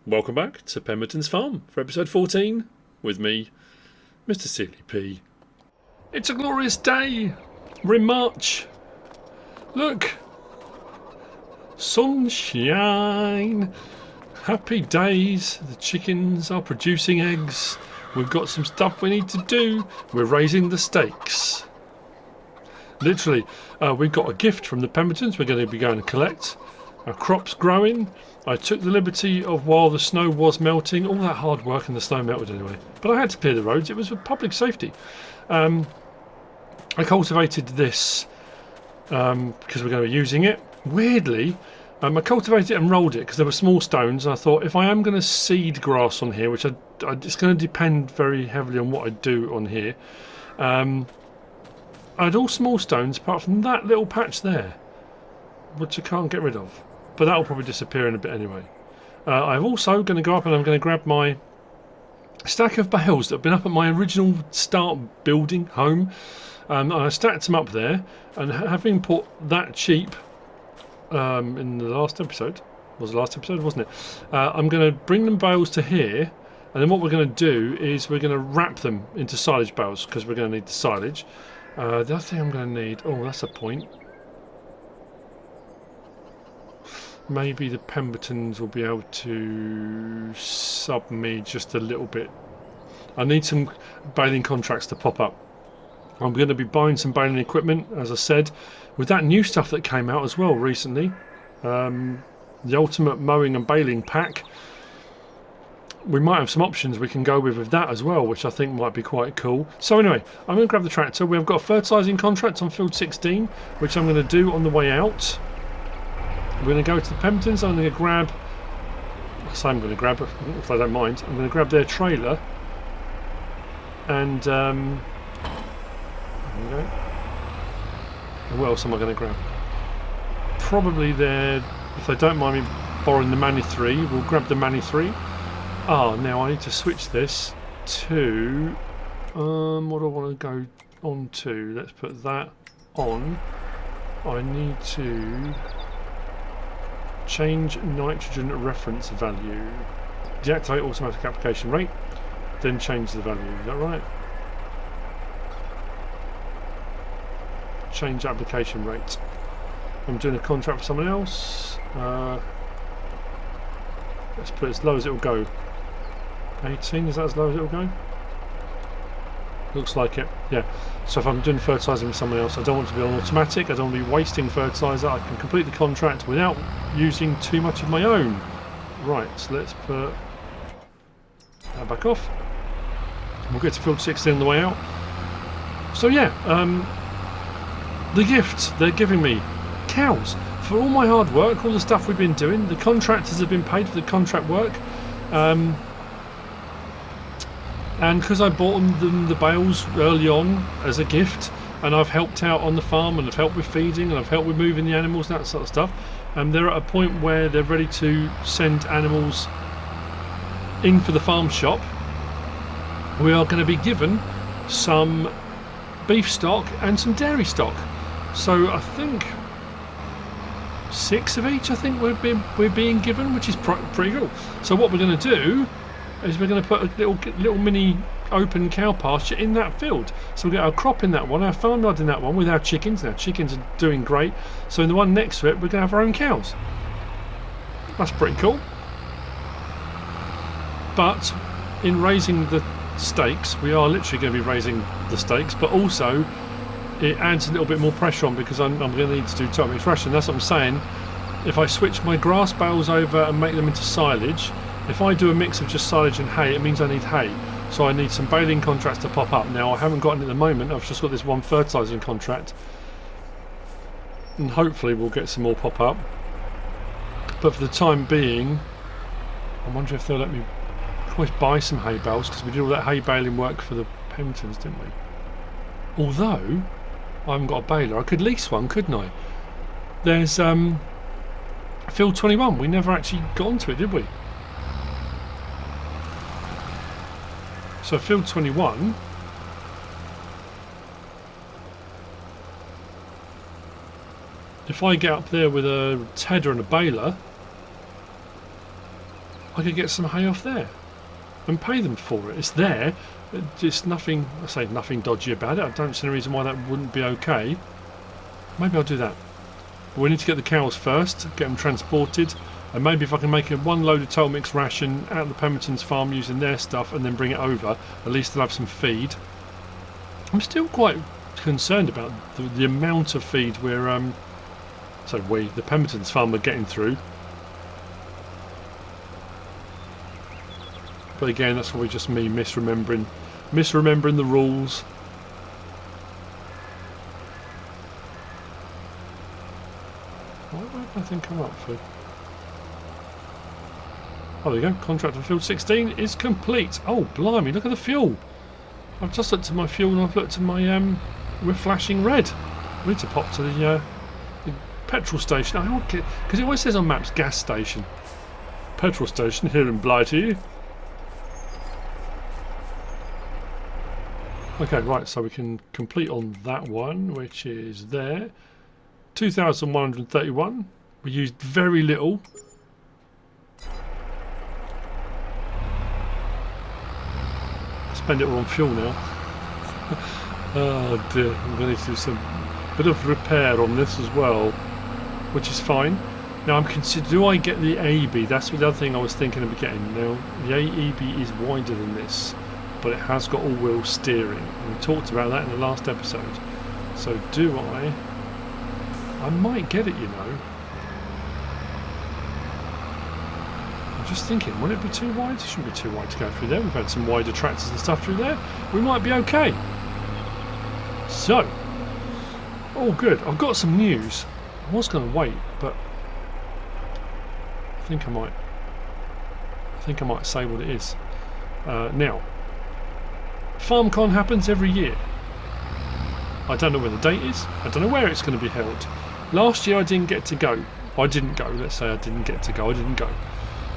Welcome back to Pembertons Farm for episode 14 with me, Mr. Sealy P. It's a glorious day. We're in March. Look. Sunshine. Happy days. The chickens are producing eggs. We've got some stuff we need to do. We're raising the steaks. Literally, we've got a gift from the Pembertons we're going to be going to collect. Our crop's growing. I took the liberty of, while the snow was melting, all that hard work and the snow melted anyway, but I had to clear the roads. It was for public safety. I cultivated this because we're going to be using it. Weirdly, I cultivated it and rolled it because there were small stones, and I thought if I am going to seed grass on here, which it's going to depend very heavily on what I do on here, I had all small stones apart from that little patch there, which I can't get rid of. But that'll probably disappear in a bit anyway. I'm also going to go up and I'm going to grab my stack of bales that have been up at my original start building home. I stacked them up there, and having put that cheap in the last episode, was the last episode, wasn't it? I'm going to bring them bales to here, and then what we're going to do is we're going to wrap them into silage bales because we're going to need the silage. The other thing I'm going to need, oh, that's a point. Maybe the Pembertons will be able to sub me just a little bit. I need some baling contracts to pop up. I'm going to be buying some baling equipment, as I said, with that new stuff that came out as well recently. The ultimate mowing and baling pack. We might have some options we can go with that as well, which I think might be quite cool. So anyway, I'm going to grab the tractor. We've got a fertilizing contract on field 16, which I'm going to do on the way out. We're going to go to the Pembertons. I'm going to grab, I'm going to grab, if I don't mind, I'm going to grab their trailer, and there we go. And what else am I going to grab? Probably their, if they don't mind me borrowing the Mani 3, we'll grab the Mani 3. Now I need to switch this to, what do I want to go on to? Let's put that on. I need to change nitrogen reference value. Deactivate automatic application rate, then change the value. Is that right? Change application rate. I'm doing a contract for someone else. Let's put it as low as it will go. 18, is that as low as it will go? Looks like it, yeah. So if I'm doing fertilising with someone else, I don't want to be on automatic, I don't want to be wasting fertiliser, I can complete the contract without using too much of my own. Right, so let's put that back off. We'll get to field 16 on the way out. So yeah, the gift they're giving me, cows. For all my hard work, all the stuff we've been doing, the contractors have been paid for the contract work. And because I bought them the bales early on as a gift, and I've helped out on the farm, and I've helped with feeding, and I've helped with moving the animals and that sort of stuff, and they're at a point where they're ready to send animals in for the farm shop. We are going to be given some beef stock and some dairy stock. So I think 6 of each, I think we're being given, which is pretty cool. So what we're going to do is we're going to put a little mini open cow pasture in that field. So we've got our crop in that one, our farmyard in that one with our chickens. Now chickens are doing great. So in the one next to it, we're going to have our own cows. That's pretty cool. But in raising the steaks, we are literally going to be raising the steaks, but also it adds a little bit more pressure on because I'm going to need to do top-mix ration. That's what I'm saying. If I switch my grass bales over and make them into silage, if I do a mix of just silage and hay, it means I need hay. So I need some baling contracts to pop up. Now I haven't got any at the moment, I've just got this one fertilising contract. And hopefully we'll get some more pop up. But for the time being, I wonder if they'll let me always buy some hay bales, because we did all that hay baling work for the Pembertons, didn't we? Although, I haven't got a baler, I could lease one, couldn't I? There's field 21, we never actually got onto it, did we? So field 21, if I get up there with a tedder and a baler, I could get some hay off there and pay them for it. It's there. It's nothing, I say nothing dodgy about it. I don't see any reason why that wouldn't be okay. Maybe I'll do that. But we need to get the cows first, get them transported, and maybe if I can make one load of total mix ration out of the Pembertons farm using their stuff and then bring it over, at least they'll have some feed. I'm still quite concerned about the amount of feed we're, the Pembertons farm are getting through. But again, that's probably just me misremembering the rules. Why won't nothing come up for? Oh, there you go. Contract for field 16 is complete. Oh, blimey! Look at the fuel. I've just looked at my fuel and I've looked at my we're flashing red. We need to pop to the petrol station. Because it always says on maps gas station, petrol station here in Blighty. Okay, right, so we can complete on that one, which is there. 2,131. We used very little. Spend it all on fuel now. Oh dear, I'm going to do some bit of repair on this as well, which is fine. Now I'm considering, do I get the AEB? That's the other thing I was thinking of getting. Now the AEB is wider than this, but it has got all-wheel steering. And we talked about that in the last episode. So do I? I might get it, you know. I'm just thinking, will it be too wide? It shouldn't be too wide to go through there. We've had some wider tractors and stuff through there. We might be okay. So, all good. I've got some news. I was going to wait, but I think I might say what it is. Now, FarmCon happens every year. I don't know when the date is. I don't know where it's going to be held. Last year I didn't get to go. I didn't go. Let's say I didn't get to go. I didn't go.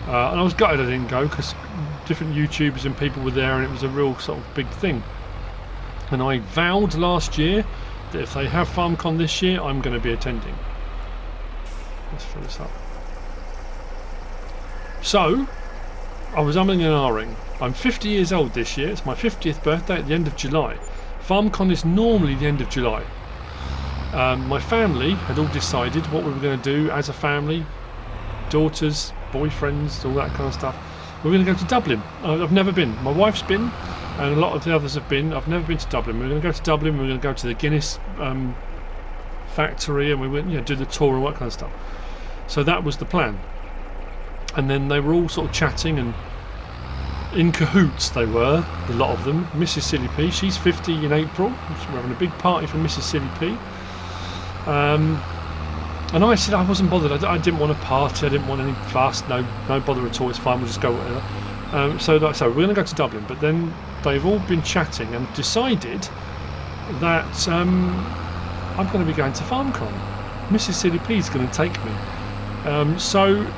And I was gutted I didn't go because different YouTubers and people were there and it was a real sort of big thing. And I vowed last year that if they have FarmCon this year, I'm going to be attending. Let's fill this up. So, I was umming and ahhing. I'm 50 years old this year. It's my 50th birthday at the end of July. FarmCon is normally the end of July. My family had all decided what we were going to do as a family. Daughters, boyfriends, all that kind of stuff. We're going to go to Dublin. I've never been. My wife's been, and a lot of the others have been. I've never been to Dublin. We're going to go to Dublin. We're going to go to the Guinness factory, and we went, do the tour and all that kind of stuff. So that was the plan. And then they were all sort of chatting and in cahoots. They were, a lot of them. Mrs. Silly P, she's 50 in April. We're having a big party for Mrs. Silly P. And I said I wasn't bothered. I didn't want to party. I didn't want any fuss. No bother at all. It's fine. We'll just go whatever. So like I say, we're going to go to Dublin. But then they've all been chatting and decided that I'm going to be going to FarmCon. Mrs. Silly P is going to take me. So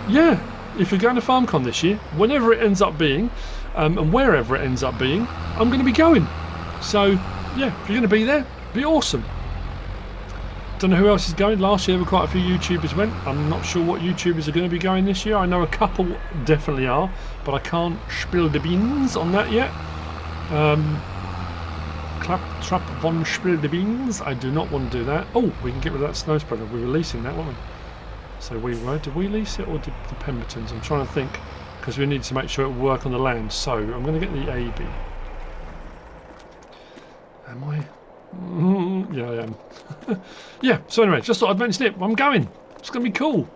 yeah, if you're going to FarmCon this year, whenever it ends up being, and wherever it ends up being, I'm going to be going. So yeah, if you're going to be there, be awesome. Don't know who else is going. Last year, quite a few YouTubers went. I'm not sure what YouTubers are going to be going this year. I know a couple definitely are, but I can't spill the beans on that yet. Claptrap von spill the beans. I do not want to do that. Oh, we can get rid of that snow spreader. We're releasing that, weren't we? So we were. Did we lease it or did the Pembertons? I'm trying to think because we need to make sure it will work on the land. So I'm going to get the AB. Am I? Yeah, I am. Yeah, so anyway, just thought I'd mention it. I'm going. It's going to be cool.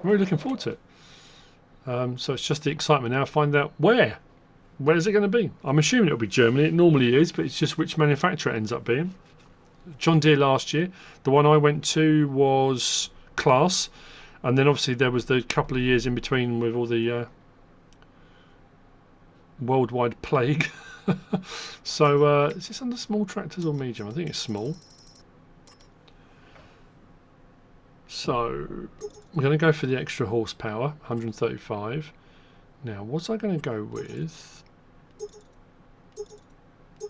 I'm really looking forward to it. So it's just the excitement now. Find out where. Where is it going to be? I'm assuming it'll be Germany. It normally is, but it's just which manufacturer it ends up being. John Deere last year. The one I went to was CLAAS. And then obviously there was the couple of years in between with all the worldwide plague. So is this under small tractors or medium? I think it's small. So we're going to go for the extra horsepower, 135. Now what's I going to go with?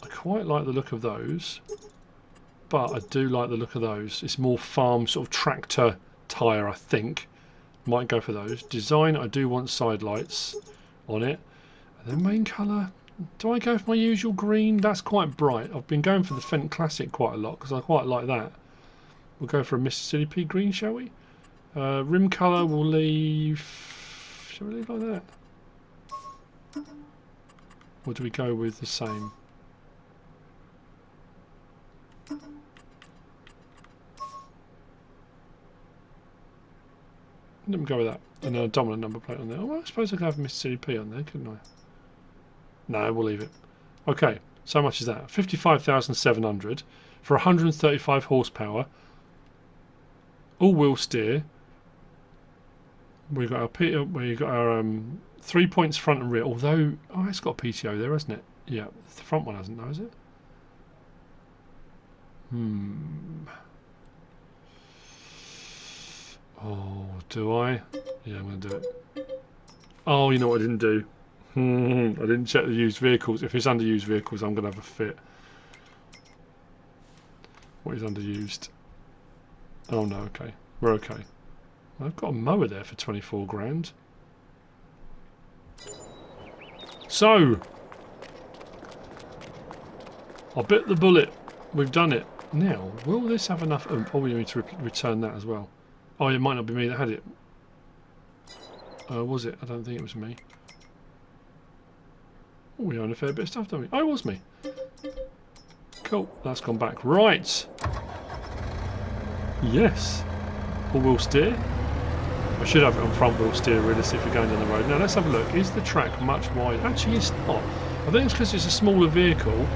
I quite like the look of those, but I do like the look of those. It's more farm sort of tractor tyre, I think. Might go for those. Design, I do want side lights on it. And then main colour, do I go for my usual green? That's quite bright. I've been going for the Fendt Classic quite a lot because I quite like that. We'll go for a Mississippi green, shall we? Rim colour, we'll leave... Shall we leave like that? Or do we go with the same? Let me go with that. And then a dominant number plate on there. Oh, well, I suppose I could have Mississippi on there, couldn't I? No, we'll leave it. Okay, so much is that? 55,700 for 135 horsepower. All-wheel steer. We've got our 3 points front and rear. Although, oh, it's got a PTO there, hasn't it? Yeah, the front one hasn't, though, is it? Oh, do I? Yeah, I'm going to do it. Oh, you know what I didn't do? I didn't check the used vehicles. If it's underused vehicles, I'm going to have a fit. What is underused? Oh, no, okay. We're okay. I've got a mower there for 24 grand. So, I bit the bullet. We've done it. Now, will this have enough? Oh, we need to return that as well. Oh, it might not be me that had it. Was it? I don't think it was me. Oh, we own a fair bit of stuff, don't we? Oh, it was me. Cool. That's gone back. Right. Yes. All-wheel steer. I should have it on front-wheel steer, realistically, if you're going down the road. Now, let's have a look. Is the track much wider? Actually, it's not. I think it's because it's a smaller vehicle.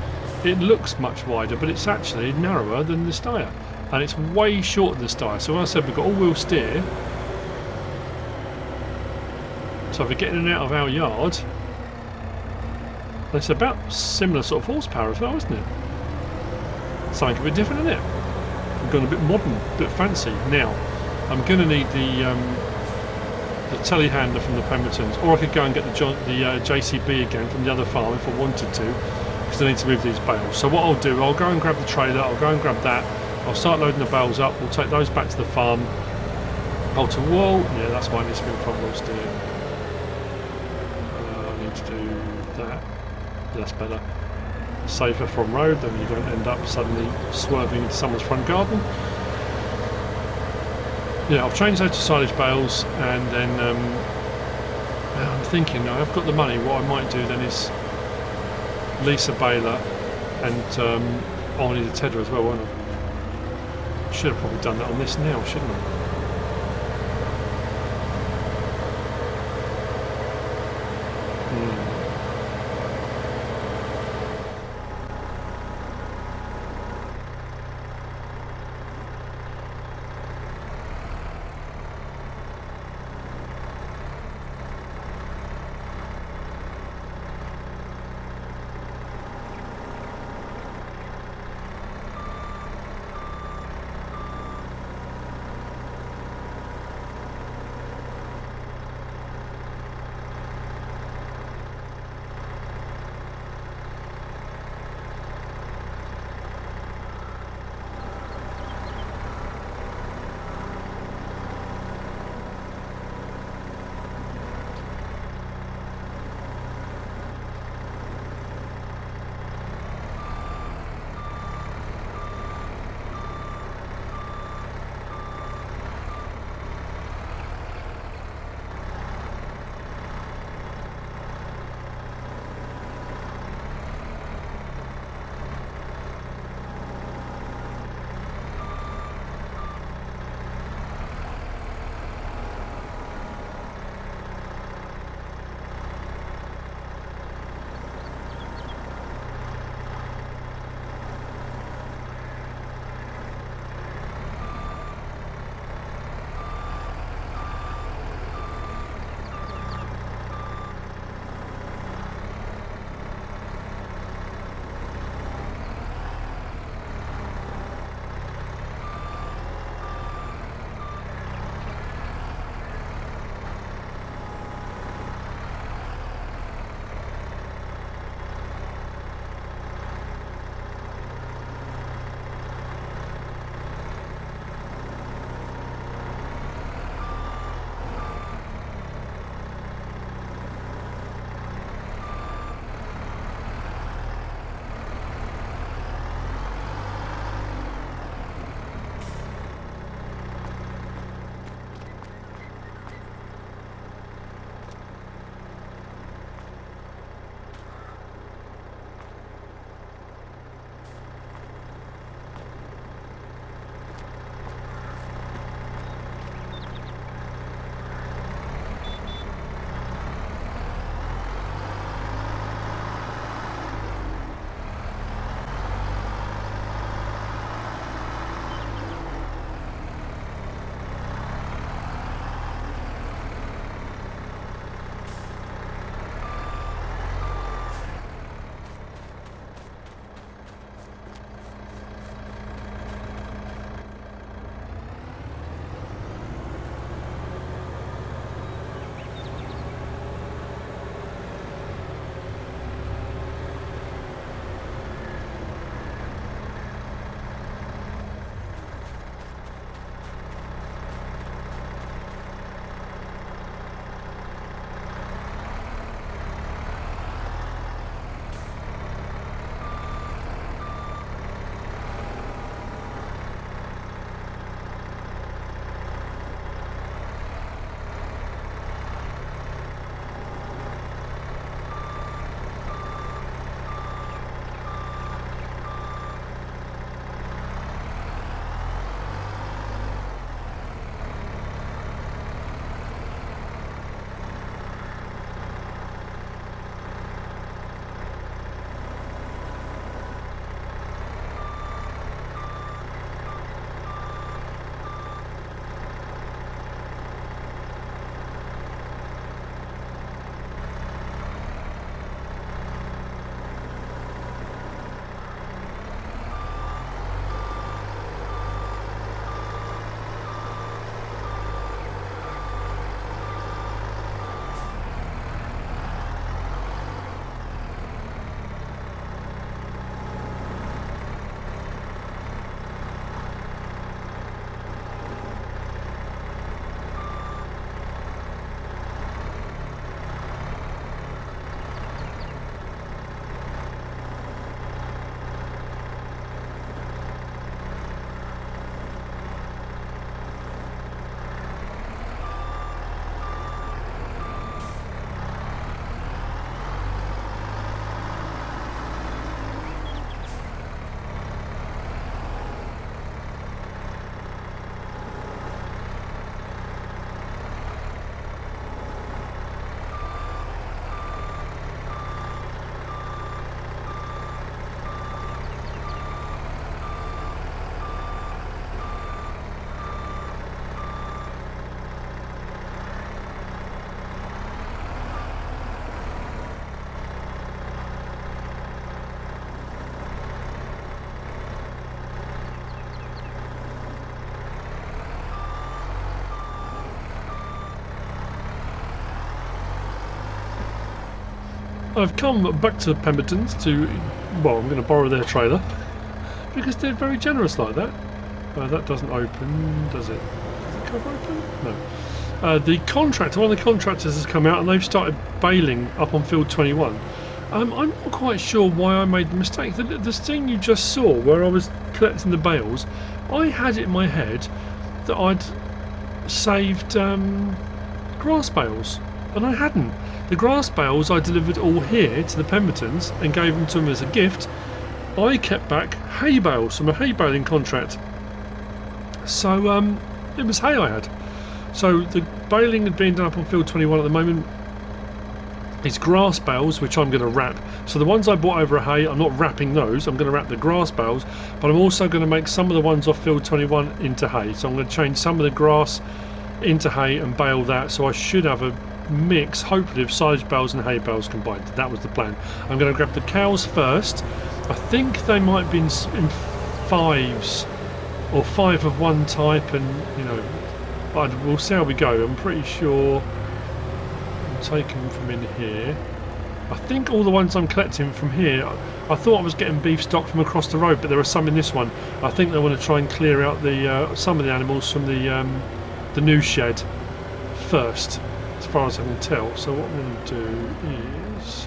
It looks much wider, but it's actually narrower than the Steyr. And it's way shorter than the Steyr. So when I said we've got all-wheel steer, so if we're getting in and out of our yard, it's about similar sort of horsepower as well, isn't it? Something a bit different, isn't it? We've gone a bit modern, a bit fancy. Now, I'm going to need the telehandler from the Pembertons, or I could go and get the JCB again from the other farm if I wanted to, because I need to move these bales. So what I'll do, I'll go and grab the trailer, I'll go and grab that, I'll start loading the bales up, we'll take those back to the farm. Oh, to wall, yeah, that's why I need to be front wheel steer. I need to do that. That's better. Safer from road, then you don't end up suddenly swerving into someone's front garden. Yeah, I've changed those to silage bales, and then I'm thinking, I've got the money. What I might do then is lease a baler, and I need a tedder as well, won't I? Should have probably done that on this now, shouldn't I? I've come back to Pembertons to, well, I'm going to borrow their trailer because they're very generous like that. That doesn't open, does it? Does the cover open? No. The contractor, one of the contractors has come out and they've started baling up on field 21. I'm not quite sure why I made the mistake. The thing you just saw where I was collecting the bales, I had it in my head that I'd saved grass bales, and I hadn't. The grass bales I delivered all here to the Pembertons and gave them to them as a gift. I kept back hay bales from a hay baling contract. So it was hay I had. So the baling had been done up on field 21 at the moment. It's grass bales which I'm going to wrap. So the ones I bought over a hay, I'm not wrapping those. I'm going to wrap the grass bales, but I'm also going to make some of the ones off field 21 into hay. So I'm going to change some of the grass into hay and bale that. So I should have a mix, hopefully, of silage bales and hay bales combined. That was the plan. I'm going to grab the cows first. I think they might be in fives or 5 of one type, and you know, we'll see how we go. I'm pretty sure I'm taking them from in here. I think all the ones I'm collecting from here, I thought I was getting beef stock from across the road, but there are some in this one. I think they want to try and clear out the some of the animals from the new shed first, as far as I can tell. So what I'm going to do is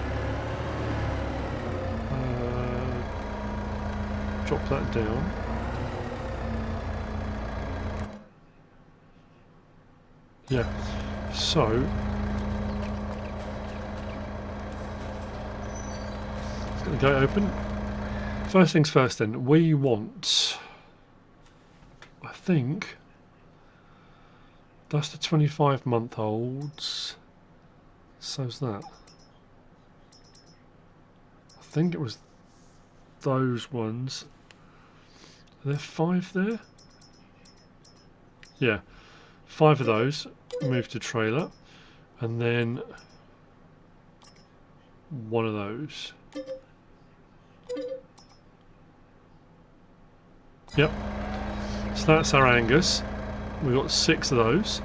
drop that down. Yeah, so let's get the gate open. First things first then, we want, I think that's the 25-month-olds. So's that. I think it was those ones. Are there 5 there? Yeah, 5 of those. Move to trailer, and then 1 of those. Yep. So that's our Angus. We've got 6 of those,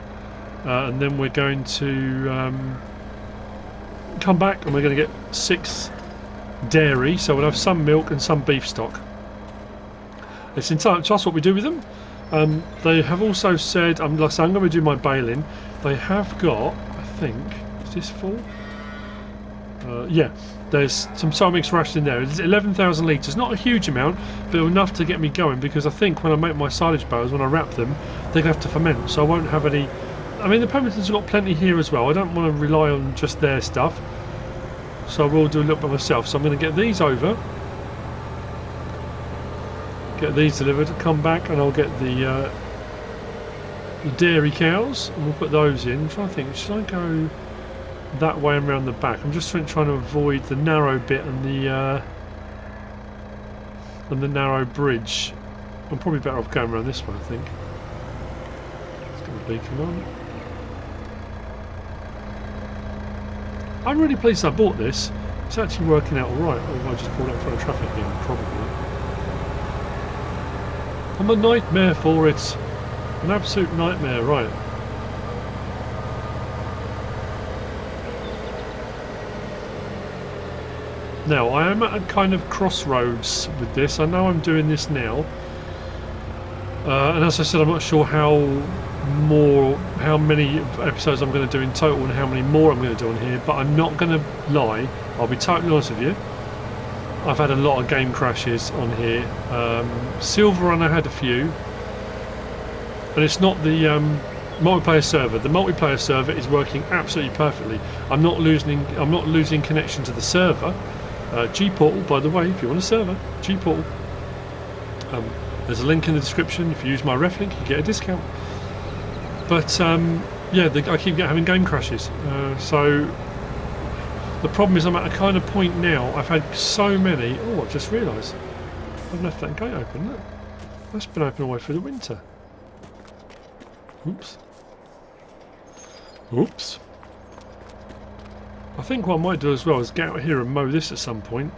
and then we're going to come back and we're going to get 6 dairy. So we'll have some milk and some beef stock. It's entirely to us what we do with them. They have also said, like I say, I'm going to do my baling. They have got, I think, is this full? Yeah, there's some soy mix ration in there. It's 11,000 litres, not a huge amount, but enough to get me going, because I think when I make my silage bales, when I wrap them, they're going to have to ferment, so I won't have any. I mean, the Pembertons have got plenty here as well. I don't want to rely on just their stuff, so I will do a little bit myself. So I'm going to get these over. Get these delivered, come back, and I'll get the dairy cows, and we'll put those in. I'm trying to think, should I go that way and around the back? I'm just trying to avoid the narrow bit and the narrow bridge. I'm probably better off going around this way, I think. Let's get the beacon on. I'm really pleased I bought this. It's actually working out alright. Oh, I just pulled out for a traffic again, probably. I'm a nightmare for it. An absolute nightmare, right. Now, I am at a kind of crossroads with this. I know I'm doing this now. And as I said, I'm not sure how many episodes I'm going to do in total and how many more I'm going to do on here, but I'm not going to lie. I'll be totally honest with you. I've had a lot of game crashes on here. Silver Run I had a few, and it's not the multiplayer server. The multiplayer server is working absolutely perfectly. I'm not losing connection to the server. Gportal, by the way, if you want a server, Gportal. There's a link in the description. If you use my ref link, you get a discount. But yeah, I keep having game crashes. So the problem is I'm at a kind of point now. I've had so many. Oh, I've just realised I've left that gate open. Look, that's been open all the way through the winter. Oops. Oops. I think what I might do as well is get out here and mow this at some point.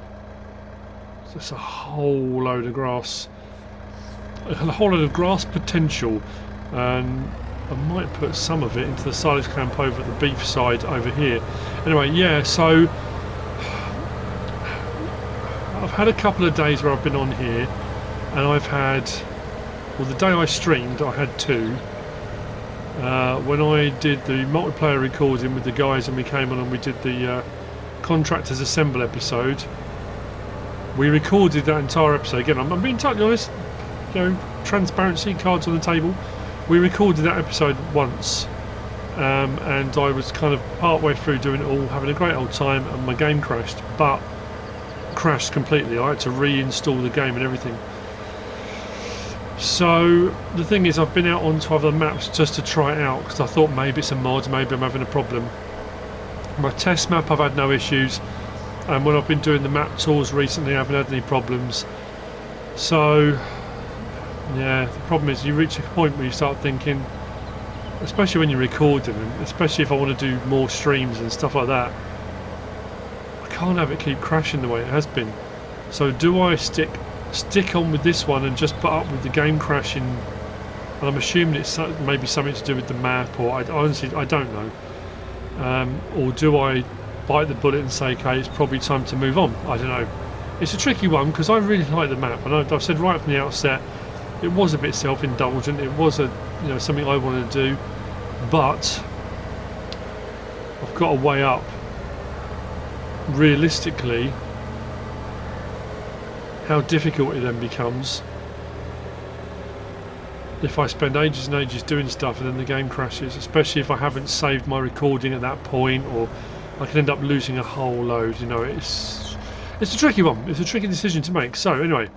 So it's a whole load of grass. A whole load of grass potential, and I might put some of it into the silage clamp over at the beef side over here. Anyway, yeah, so had a couple of days where I've been on here, and I've had, well, the day I streamed, I had 2. When I did the multiplayer recording with the guys, and we came on and we did the Contractors Assemble episode, we recorded that entire episode. Again, I'm being totally honest, you know, transparency, cards on the table. We recorded that episode once, and I was kind of part way through doing it all, having a great old time, and my game crashed, but crashed completely. I had to reinstall the game and everything. So the thing is, I've been out onto other maps just to try it out, because I thought maybe it's a mod, maybe I'm having a problem. My test map, I've had no issues, and when I've been doing the map tours recently, I haven't had any problems. So yeah, the problem is you reach a point where you start thinking, especially when you're recording, and especially if I want to do more streams and stuff like that, I can't have it keep crashing the way it has been. So do I stick on with this one and just put up with the game crashing? And I'm assuming it's maybe something to do with the map, or honestly I don't know. Or do I bite the bullet and say, okay, it's probably time to move on? I don't know. It's a tricky one, because I really like the map, and I've said right from the outset, it was a bit self-indulgent. It was something I wanted to do, but I've got to weigh up realistically how difficult it then becomes if I spend ages and ages doing stuff and then the game crashes, especially if I haven't saved my recording at that point, or I can end up losing a whole load. You know, it's a tricky one. It's a tricky decision to make. So anyway,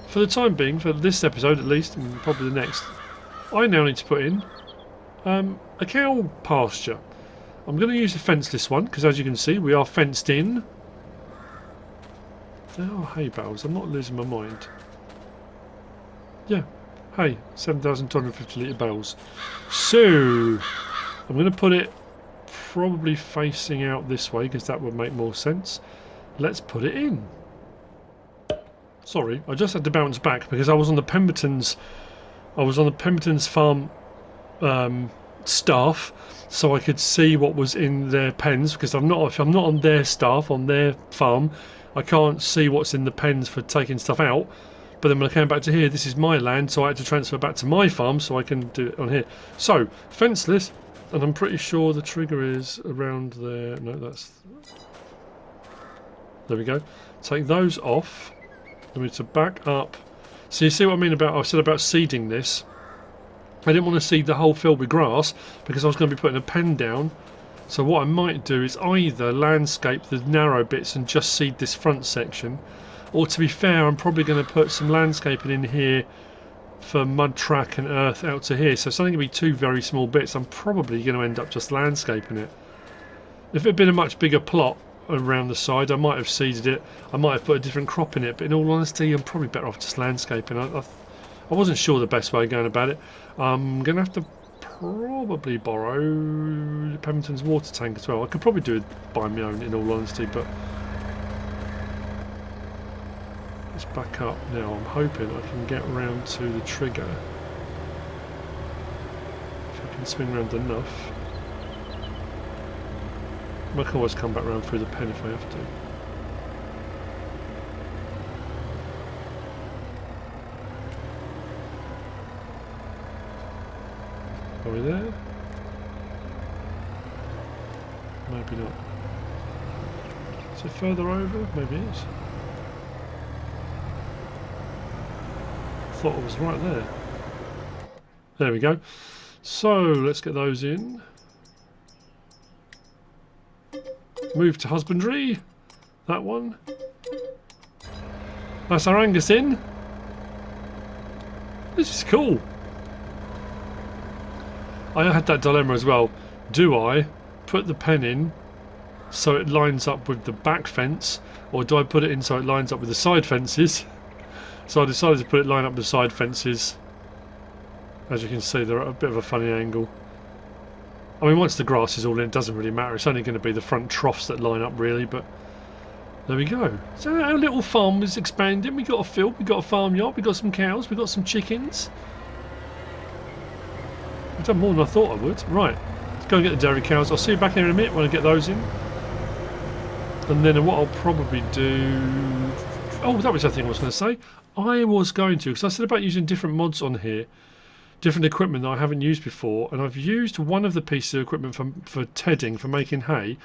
for the time being, for this episode at least, and probably the next, I now need to put in a cow pasture. I'm going to use a fenceless one, because as you can see, we are fenced in. There are hay bales. I'm not losing my mind. Yeah, hay, 7,250 litre bales. So I'm going to put it probably facing out this way, because that would make more sense. Let's put it in. Sorry, I just had to bounce back because I was on the Pembertons. I was on the Pembertons farm staff, so I could see what was in their pens. Because if I'm not on their staff, on their farm, I can't see what's in the pens for taking stuff out. But then when I came back to here, this is my land, so I had to transfer back to my farm so I can do it on here. So fenceless, and I'm pretty sure the trigger is around there. No, that's, there we go. Take those off. I need to back up. So you see what I mean about, I said about seeding this. I didn't want to seed the whole field with grass because I was going to be putting a pen down. So what I might do is either landscape the narrow bits and just seed this front section, or to be fair, I'm probably going to put some landscaping in here for mud track and earth out to here. So it's only going to be 2 very small bits. I'm probably going to end up just landscaping it. If it had been a much bigger plot around the side, I might have seeded it, I might have put a different crop in it, but in all honesty, I'm probably better off just landscaping. I wasn't sure the best way of going about it. I'm going to have to probably borrow the Pembertons water tank as well. I could probably do it by my own, in all honesty, but let's back up now. I'm hoping I can get around to the trigger. If I can swing around enough. I can always come back round through the pen if I have to. Are we there? Maybe not. Is it further over? Maybe it is. I thought it was right there. There we go. So let's get those in. Move to husbandry. That one. That's our Angus in. This is cool. I had that dilemma as well. Do I put the pen in so it lines up with the back fence, or do I put it in so it lines up with the side fences? So I decided to put it line up with the side fences. As you can see, they're at a bit of a funny angle. I mean, once the grass is all in, it doesn't really matter. It's only going to be the front troughs that line up, really. But there we go. So our little farm is expanding. We got a field, we got a farmyard, we got some cows, we got some chickens. I've done more than I thought I would. Right, let's go and get the dairy cows. I'll see you back here in a minute when I get those in. And then what I'll probably do... Oh, that was the thing I was going to say. I was going to, because I said about using different mods on here, different equipment that I haven't used before, and I've used one of the pieces of equipment for tedding, for making hay,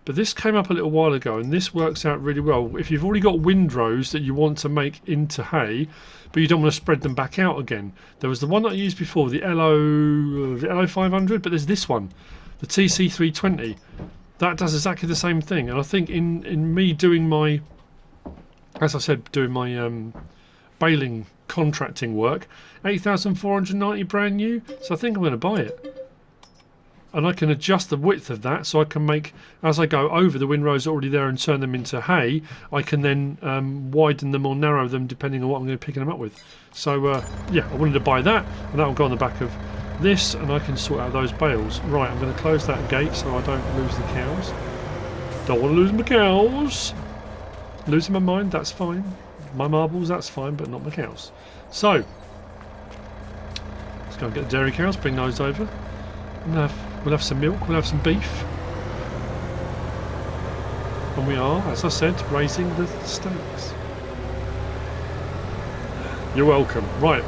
but this came up a little while ago, and this works out really well. If you've already got windrows that you want to make into hay, but you don't want to spread them back out again. There was the one that I used before, the LO 500, but there's this one, the TC 320. That does exactly the same thing, and I think in me doing my, as I said, doing my baling contracting work, 8,490 brand new, so I think I'm going to buy it. And I can adjust the width of that, so I can make, as I go over the windrows already there and turn them into hay, I can then widen them or narrow them depending on what I'm going to be picking them up with. So yeah, I wanted to buy that, and that will go on the back of this, and I can sort out those bales. Right, I'm going to close that gate so I don't lose the cows. Don't want to lose my cows. Losing my mind, that's fine. My marbles, that's fine, but not my cows. So let's go and get the dairy cows, bring those over. We'll have some milk, we'll have some beef. And we are, as I said, raising the steaks. You're welcome. Right.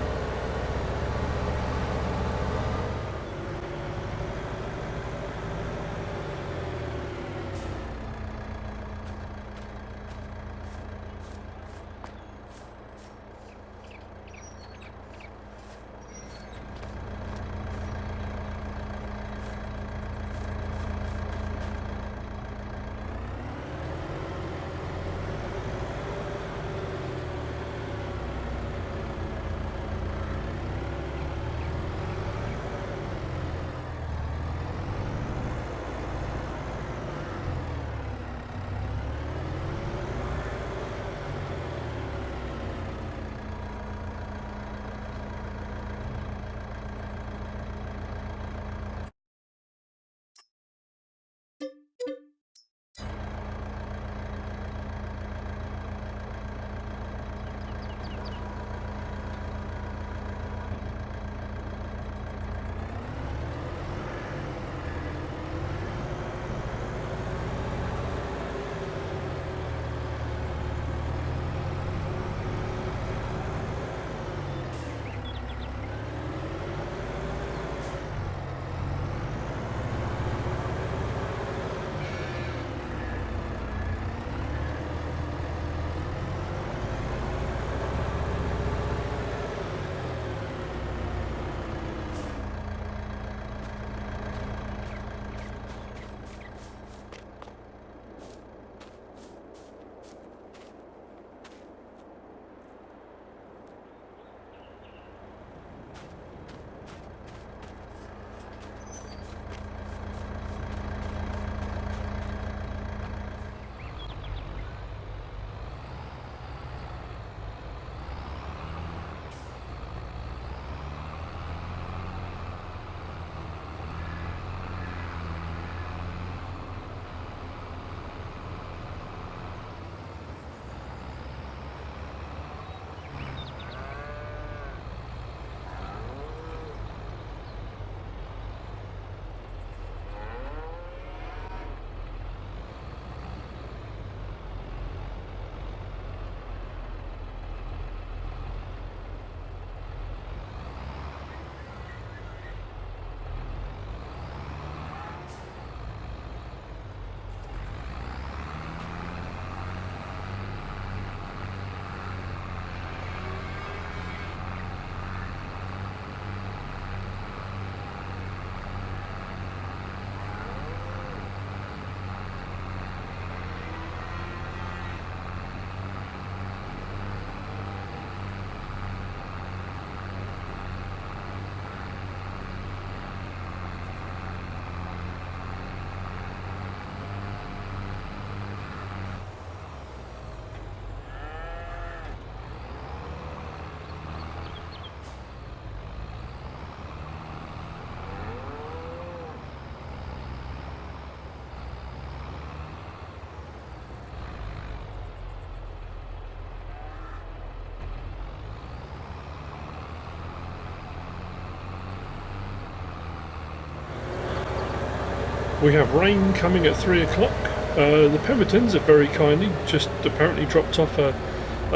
We have rain coming at 3 o'clock. The Pembertons have very kindly just apparently dropped off a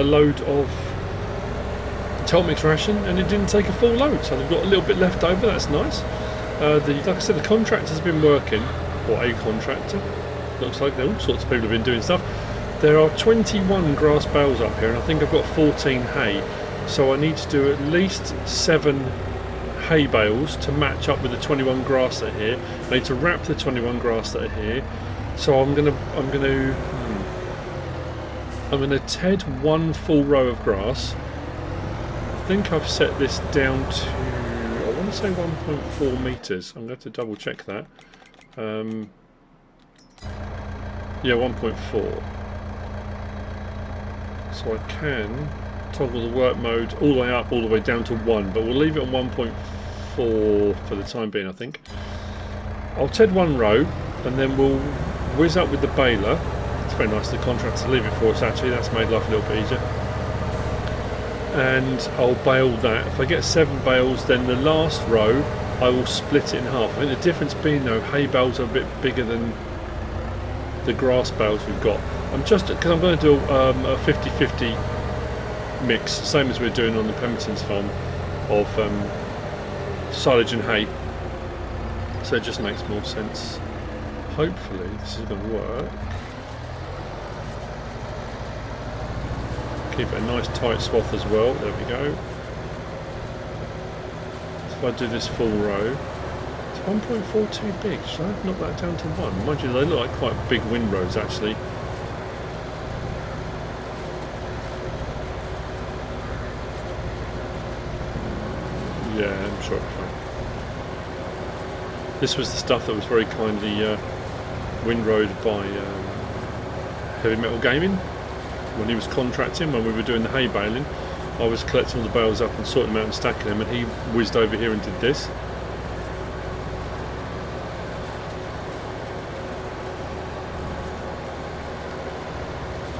load of Telmix ration, and it didn't take a full load, so they've got a little bit left over. That's nice. Like I said, the contractor's been working, or a contractor. Looks like all sorts of people have been doing stuff. There are 21 grass bales up here, and I think I've got 14 hay. So I need to do at least 7 hay bales to match up with the 21 grass that are here. I need to wrap the 21 grass that are here. So I'm gonna ted 1 full row of grass. I think I've set this down to, I want to say 1.4 meters. I'm going to have to double check that. Yeah, 1.4. So I can toggle the work mode all the way up, all the way down to 1, but we'll leave it on 1.4 for the time being, I think. I'll ted 1 row, and then we'll whiz up with the baler. It's very nice of the contractor to leave it for us, actually. That's made life a little bit easier. And I'll bale that. If I get 7 bales, then the last row I will split it in half. I think the difference being, though, hay bales are a bit bigger than the grass bales we've got. I'm just, because I'm going to do a 50-50 mix, same as we're doing on the Pembertons farm, of silage and hay. So it just makes more sense. Hopefully this is going to work. Keep it a nice tight swath as well. There we go. So if I do this full row, it's 1.4 too big. Should I knock that down to 1? Mind you, they look like quite big windrows actually. Yeah, I'm sure it'll be fine. This was the stuff that was very kindly windrowed by Heavy Metal Gaming. When he was contracting, when we were doing the hay baling, I was collecting all the bales up and sorting them out and stacking them, and he whizzed over here and did this.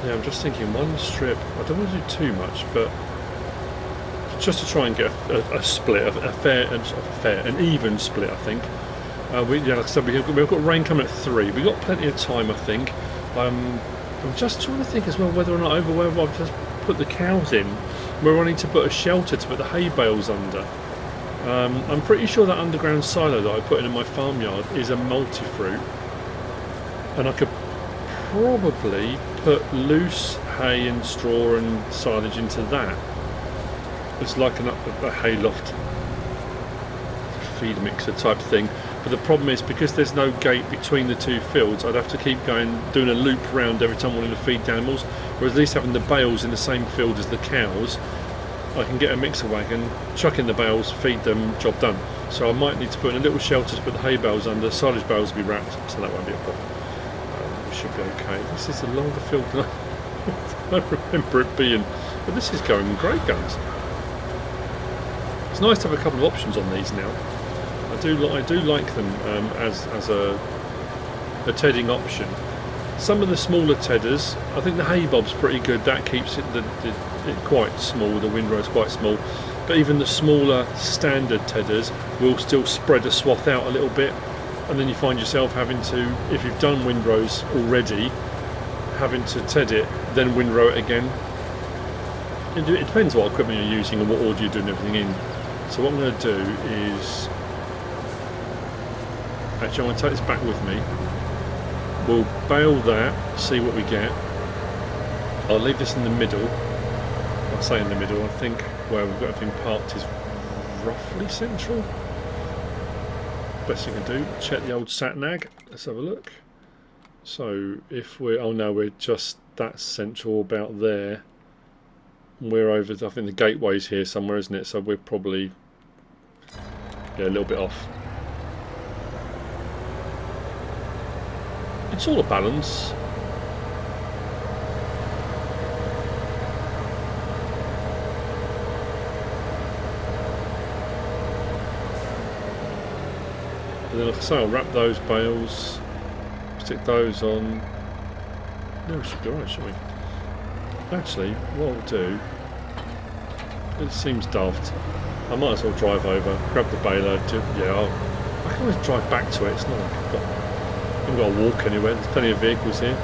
Yeah, I'm just thinking one strip, I don't want to do too much, but just to try and get a split, an even split, I think. Yeah, like I said, we've got rain coming at 3. We've got plenty of time, I think. I'm just trying to think as well whether or not whether I've just put the cows in, where I need to put a shelter to put the hay bales under. I'm pretty sure that underground silo that I put in my farmyard is a Multifruit, and I could probably put loose hay and straw and silage into that. It's like a hay loft feed mixer type thing. But the problem is, because there's no gate between the 2 fields, I'd have to keep doing a loop round every time I wanted to feed the animals. Whereas at least having the bales in the same field as the cows, I can get a mixer wagon, chuck in the bales, feed them, job done. So I might need to put in a little shelter to put the hay bales under. Silage bales will be wrapped, so that won't be a problem. We should be okay. This is a longer field than I remember it being, but this is going great guns. It's nice to have a couple of options on these now. I do like them as a tedding option. Some of the smaller tedders, I think the hay bob's pretty good. That keeps it quite small. The windrow's quite small. But even the smaller standard tedders will still spread a swath out a little bit, and then you find yourself having to, if you've done windrows already, having to ted it, then windrow it again. It depends what equipment you're using and what order you're doing everything in. So what I'm going to do is, actually I'm going to take this back with me. We'll bale that, see what we get. I'll leave this in the middle. I'll say in the middle. I think where we've got everything parked is roughly central. Best thing to do, check the old sat-nav. Let's have a look. So if we're, oh no, we're just, that's central about there. We're over, I think the gateway's here somewhere, isn't it? So we're probably, yeah, a little bit off. It's all a balance. And then like I say, I'll wrap those bales, stick those on. No, we should be alright, shouldn't we? Actually, what I'll do, it seems daft, I might as well drive over, grab the baler, I can always drive back to it, it's not like I've got Haven't got to walk anywhere, there's plenty of vehicles here.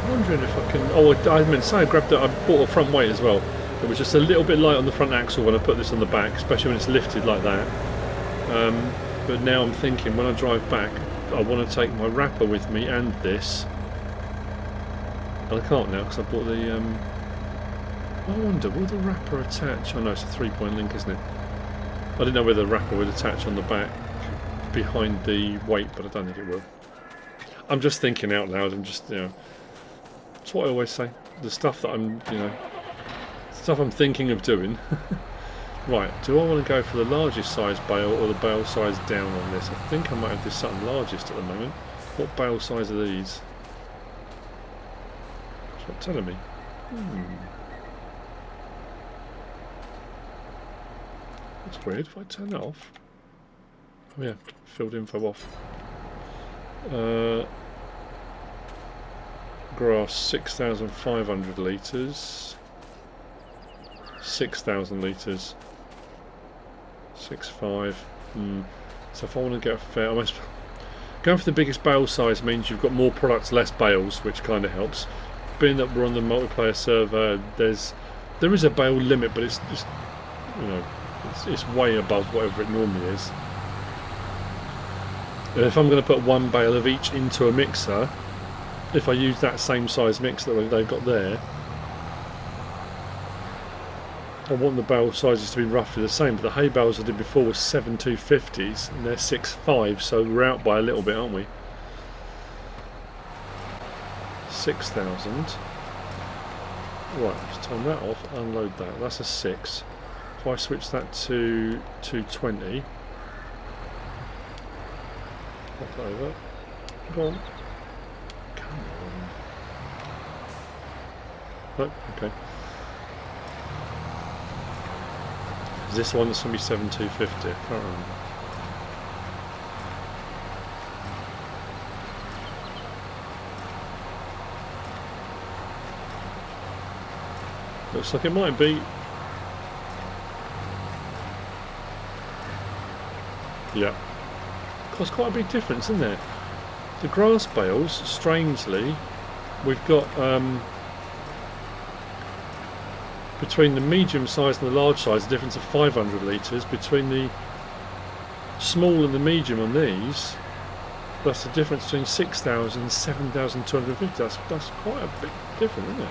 I'm wondering if I can... Oh, I meant to say I bought a front weight as well. It was just a little bit light on the front axle when I put this on the back, especially when it's lifted like that. But now I'm thinking when I drive back, I want to take my wrapper with me and this. And I can't now because I bought the... I wonder, will the wrapper attach? Oh no, it's a 3-point link, isn't it? I didn't know whether the wrapper would attach on the back behind the weight, but I don't think it will. I'm just thinking out loud. I'm just, you know, that's what I always say. The stuff that I'm, you know, stuff I'm thinking of doing. Right, do I want to go for the largest size bale or the bale size down on this? I think I might have this something largest at the moment. What bale size are these? It's not telling me. That's weird. If I turn that off. Oh yeah, field info off. Grass 6,500 litres. 6,000 litres. 6.5. So if I want to get a fair, almost going for the biggest bale size means you've got more products, less bales, which kind of helps. Being that we're on the multiplayer server, there is a bale limit, but it's just, you know, it's way above whatever it normally is. And if I'm going to put one bale of each into a mixer, if I use that same size mixer that they've got there, I want the bale sizes to be roughly the same, but the hay bales I did before were 7,250s and they're 6.5, so we're out by a little bit, aren't we? 6,000. Right, let's turn that off, unload that. That's a 6. If I switch that to 220, pop that over. Go on. Come on. Oh, okay. Is this one that's going to be 7,250? I can't remember. Looks like it might be. Yeah. There's quite a big difference, isn't there? The grass bales, strangely, we've got between the medium size and the large size, a difference of 500 litres. Between the small and the medium on these, that's the difference between 6,000 and 7,250. That's quite a big difference, isn't it?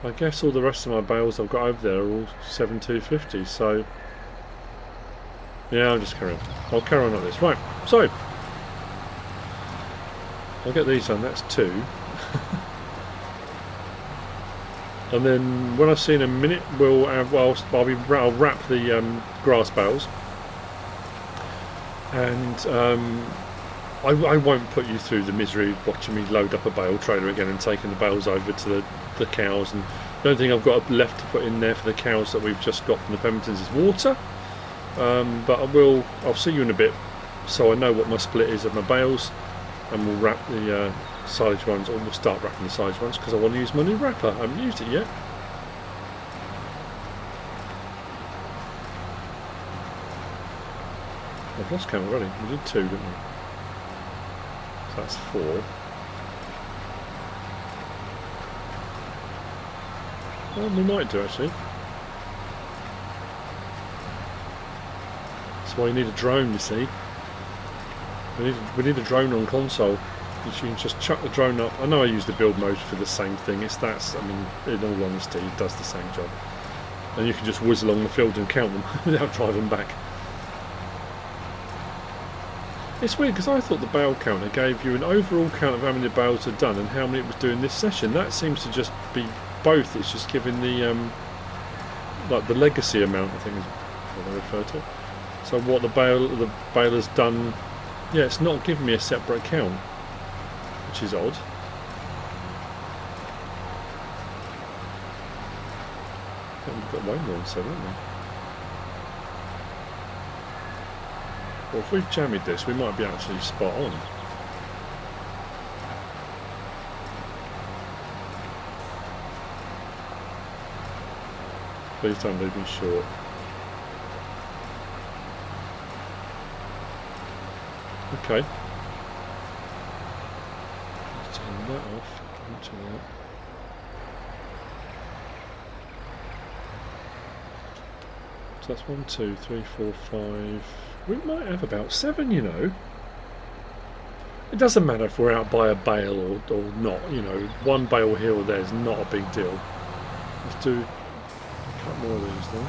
I guess all the rest of my bales I've got over there are all 7,250, so yeah, I'll just carry on. I'll carry on like this. Right, so I'll get these done, that's 2. And then when I see in a minute, I'll wrap the grass bales, and I won't put you through the misery of watching me load up a bale trailer again and taking the bales over to the cows. And the only thing I've got left to put in there for the cows that we've just got from the Pembertons is water. But I'll see you in a bit, so I know what my split is of my bales, and we'll wrap the silage ones, or we'll start wrapping the silage ones because I want to use my new wrapper. I haven't used it yet. I've lost count already. We did 2, didn't we? So that's 4. Well, we might do actually. That's why you need a drone, you see. We need a drone on console. You can just chuck the drone up. I know I use the build mode for the same thing. I mean, in all honesty, it does the same job. And you can just whiz along the field and count them without driving back. It's weird because I thought the bale counter gave you an overall count of how many bales are done and how many it was doing this session. That seems to just be both. It's just giving the like the legacy amount, I think is what I refer to. So what the baler's done. Yeah, it's not giving me a separate count, which is odd. I think we've got way more than 7, haven't we? Well, if we've jammied this, we might be actually spot on. Please don't leave me short. Okay. Let's turn that off. Into that. So that's 1, 2, 3, 4, 5. We might have about 7, you know. It doesn't matter if we're out by a bale or not, you know. One bale here or there is not a big deal. Let's do a couple more of these then.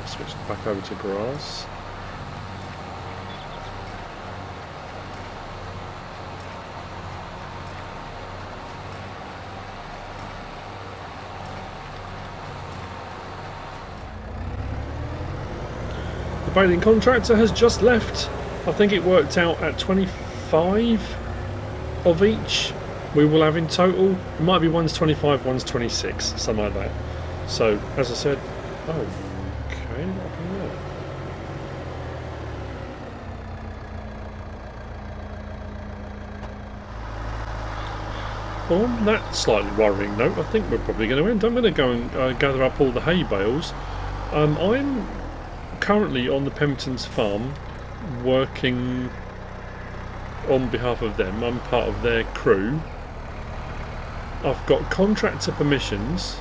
I'll switch back over to grass. The baling contractor has just left. I think it worked out at 25 of each we will have in total. It might be one's 25, one's 26, something like that. So, as I said, oh, okay, what happened there? On that slightly worrying note, I think we're probably going to end. I'm going to go and gather up all the hay bales. I'm currently on the Pembertons farm working on behalf of them. I'm part of their crew. I've got contractor permissions.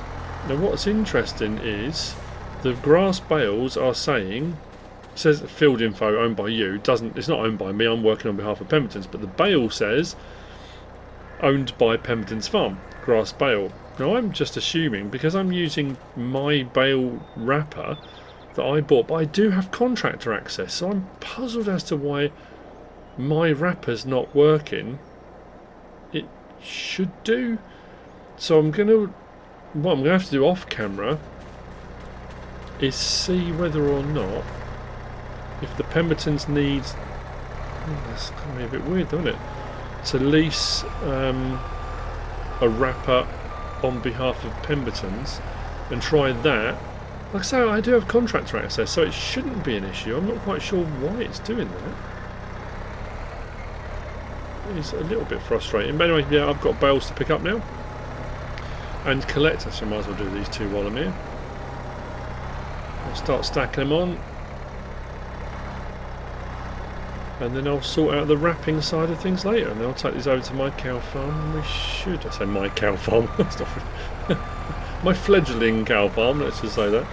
Now what's interesting is the grass bales are saying, it says field info owned by you. It's not owned by me, I'm working on behalf of Pembertons, but the bale says owned by Pembertons farm, grass bale. Now I'm just assuming, because I'm using my bale wrapper that I bought, but I do have contractor access, so I'm puzzled as to why my wrapper's not working. It should do. So what I'm gonna have to do off camera is see whether or not, if the Pembertons needs, that's gonna be a bit weird, doesn't it, to lease a wrapper on behalf of Pembertons and try that. Like I say, I do have contractor access, so it shouldn't be an issue. I'm not quite sure why it's doing that. It's a little bit frustrating. But anyway, yeah, I've got bales to pick up now and collect, so I might as well do these two while I'm here. I'll start stacking them on, and then I'll sort out the wrapping side of things later, and then I'll take these over to my cow farm, and I say my cow farm, my fledgling cow farm, let's just say that.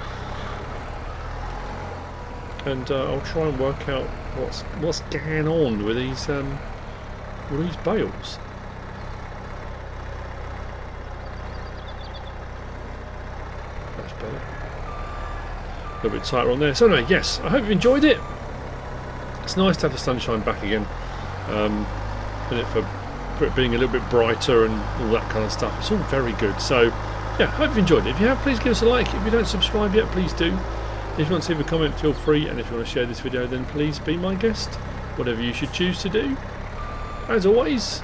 And I'll try and work out what's going on with these bales. That's better. A little bit tighter on there. So anyway, yes, I hope you enjoyed it. It's nice to have the sunshine back again, and for it being a little bit brighter and all that kind of stuff. It's all very good. So yeah, hope you enjoyed it. If you have, please give us a like. If you don't subscribe yet, please do. If you want to leave a comment, feel free, and if you want to share this video, then please be my guest. Whatever you should choose to do. As always,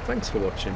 thanks for watching.